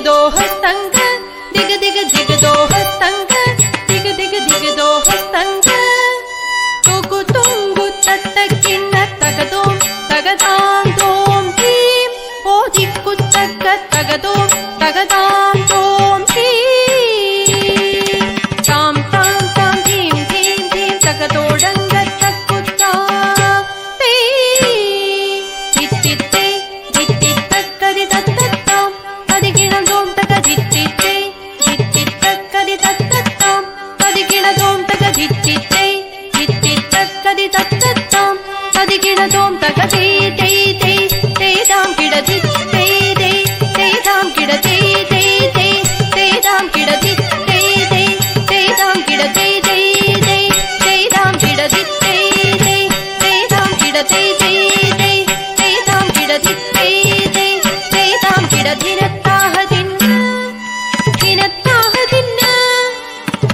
हस्तंग दिग दिग दिग दो हस्तंग दिग दिग दिग दो हस्तंग तुगु तुंगु तत्तकिन्न तगदों तगदां दों धीम ओ दिक्कु तग्ग तगदों तगदां दों धीम ताम ताम ताम धीम धीम धीम तगदोडंग तक्कुत्ता ते चित्तित्ते चित्तित्तक्कदि तत्तत्ताम तदिगिणं दों तग चित्तित्ते चित्तित्तक्कदि तत्तत्ताम तदिगिणं दों तग चित्तित्ते चित्तित्तक्कदि तत्तत्ताम तदिगिणं दों तग ते ते ते ते दाम गिडधि ते ते ते दाम गिडधि ते ते ते दाम गिडधि ते ते ते दाम गिडधि ते ते ते दाम गिडधि ते ते ते दाम गिडधि ते ते ते दाम गिडधि ते ते ते दाम गिडधि नत्ताहदिन दिनत्ताहदिन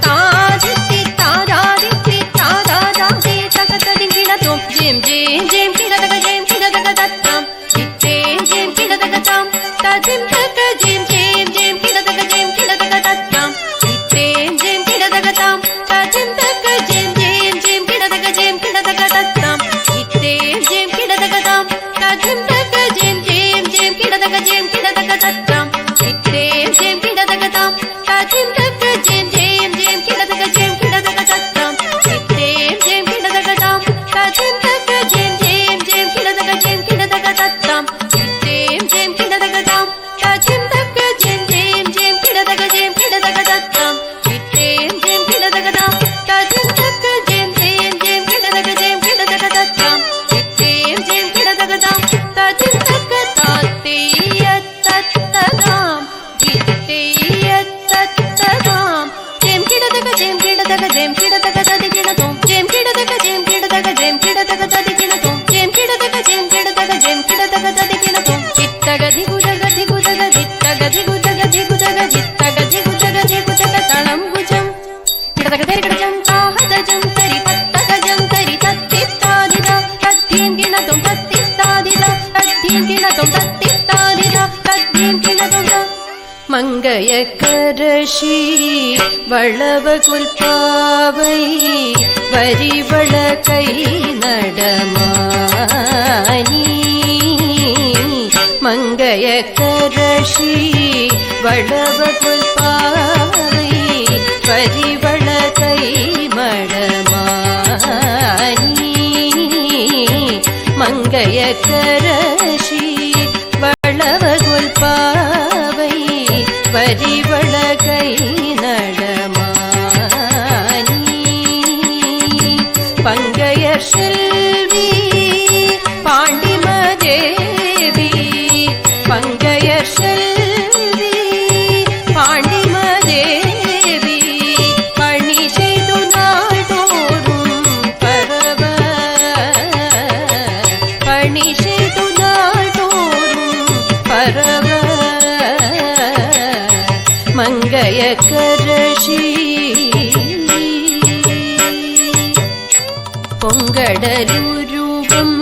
तादिति तादादिति तादादादि तगतदिगिणतों जिम जिम जिम गिडतग जिम गिडतग तत्ताम चित्ते जिम गिडतग ताम तजिम तग जिम जिम जिम गिडतग जिम गिडतग तत्ताम चित्ते जिम गिडतग ताम तजिम तग जिम जिम जिम गिडतग जिम गिडतग तत्ताम चित्ते जिम गिडतग ताम तजिम तग जिम जिम जिम गिडतग जिम गिडतग तत्ताम चित्ते जिम गिडतग ताम तजिम तग जिम जिम जिम गिडतग जिम गिडतग तत्ताम चित्ते जिम गिडतग ताम तजिम तग जिम जिम जिम गिडतग जिम गिडतग तत्ताम चित्ते जिम गिडतग ताम तजिम तग जिम जिम जिम गिडतग जिम गिडतग तत्ताम चित्ते जिम गिडतग ताम तजिम तग जिम जिम जिम गिडतग जिम गिडतग तत्ताम चित्ते जिम गिडतग ताम तजिम तग तात्तेय तत्तदाम चित्तेय तत्तदाम जिम गिडतग जिम गिडतग जिम गिडतग तदिगिणतों जिम गिडतग जिम गिडतग जिम गिडतग तदिगिणतों जिम गिडतग जिम गिडतग जिम गिडतग तदिगिणतों चित्तग दिगुदग दिगुदग चित्तग दिगुदग दिगुदग चित्तग दिगुदग दिगुदग तलं भुजं गिडतग दिगुदजं ताहदजं तरि तत्तगजं तरि तत्तित्तादिदा तद्धिं गिणतों तत्तित्तादिदा तद्धिं गिणतों तत्तित्तादिदा तद्धिं गिणतों மங்கையக்கரசி வளவ குல்பாவை வரிவள கை நடமானி மங்கையக்கரசி வளவ குல்பாவை வரிவள கை மடமானி மங்கையக்கரசி வளவ குல்பாவை வரிவள கை நடமானி பங்கையர் செல்வி பாண்டிமதேவி பங்கையர் செல்வி பாண்டிமதேவி பணி செய்து நாள்தோறும் பரவ பணி செய்து நாள்தோறும் பரவ மங்கையக்கரசி பொங்கடலுருவம்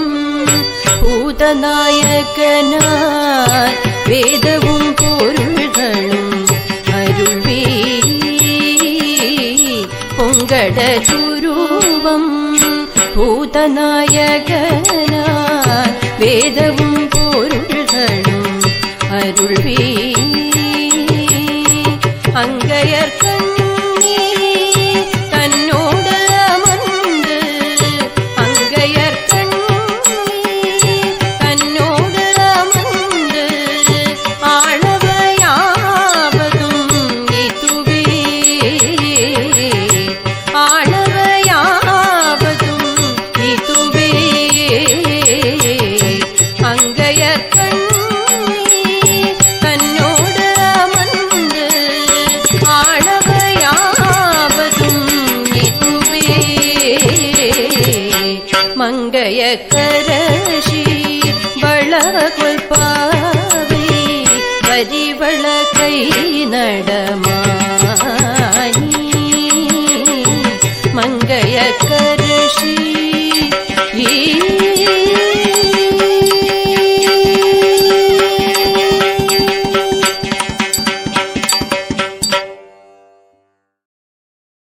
பூதநாயகனார் வேதவும் பொருள்களும் அருள்வே பொங்கடலுருவம் பூதநாயகனார் வேதவும் பொருள்களும் அருள்வே அங்கையர் கண்ணி தன்னோடு அமர்ந்து அங்கையர் கண்ணி தன்னோடு அமர்ந்து ஆளவையாவதும் இதுவே ஆளவையாவதும் இதுவே அங்கையர் மங்கையக்கரசி வளவ குல்பாவை வரிவள கை நடமானி மங்கையக்கரசி